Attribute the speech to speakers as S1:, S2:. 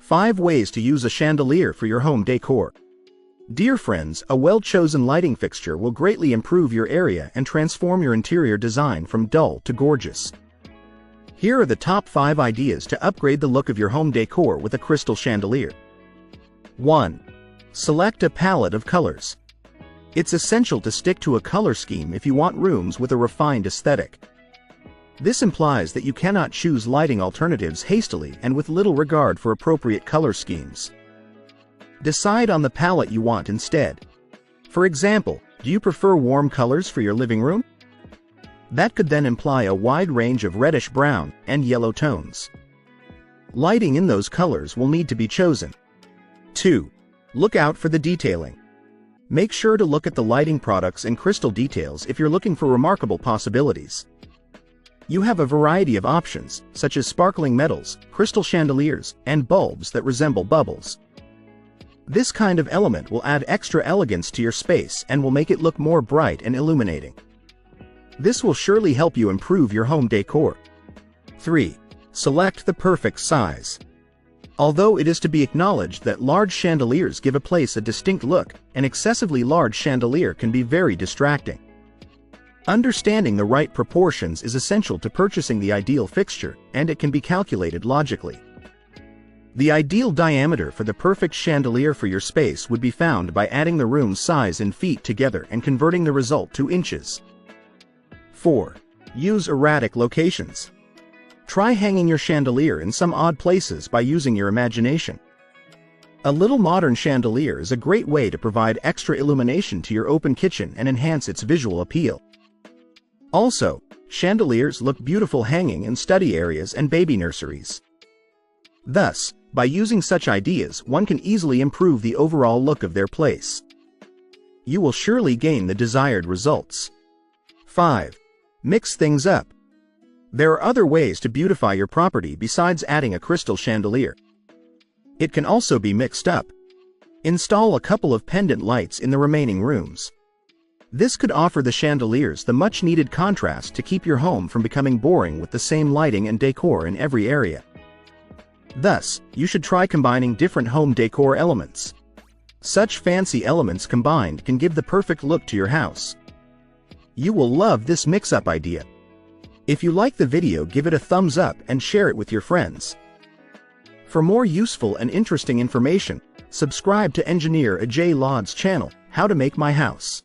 S1: 5 ways to use a chandelier for your home decor. Dear friends, a well-chosen lighting fixture will greatly improve your area and transform your interior design from dull to gorgeous. Here are the top 5 ideas to upgrade the look of your home decor with a crystal chandelier. 1. Select a palette of colors. It's essential to stick to a color scheme if you want rooms with a refined aesthetic. This implies that you cannot choose lighting alternatives hastily and with little regard for appropriate color schemes. Decide on the palette you want instead. For example, do you prefer warm colors for your living room? That could then imply a wide range of reddish-brown and yellow tones. Lighting in those colors will need to be chosen. 2. Look out for the detailing. Make sure to look at the lighting products and crystal details if you're looking for remarkable possibilities. You have a variety of options, such as sparkling metals, crystal chandeliers, and bulbs that resemble bubbles. This kind of element will add extra elegance to your space and will make it look more bright and illuminating. This will surely help you improve your home decor. 3. Select the perfect size. Although it is to be acknowledged that large chandeliers give a place a distinct look, an excessively large chandelier can be very distracting. Understanding the right proportions is essential to purchasing the ideal fixture, and it can be calculated logically. The ideal diameter for the perfect chandelier for your space would be found by adding the room's size in feet together and converting the result to inches. 4. Use erratic locations. Try hanging your chandelier in some odd places by using your imagination. A little modern chandelier is a great way to provide extra illumination to your open kitchen and enhance its visual appeal. Also, chandeliers look beautiful hanging in study areas and baby nurseries. Thus, by using such ideas, one can easily improve the overall look of their place. You will surely gain the desired results. 5. Mix things up. There are other ways to beautify your property besides adding a crystal chandelier. It can also be mixed up. Install a couple of pendant lights in the remaining rooms. This could offer the chandeliers the much-needed contrast to keep your home from becoming boring with the same lighting and decor in every area. Thus, you should try combining different home decor elements. Such fancy elements combined can give the perfect look to your house. You will love this mix-up idea. If you like the video, give it a thumbs up and share it with your friends. For more useful and interesting information, subscribe to Engineer Ajay Lod's channel, How to Make My House.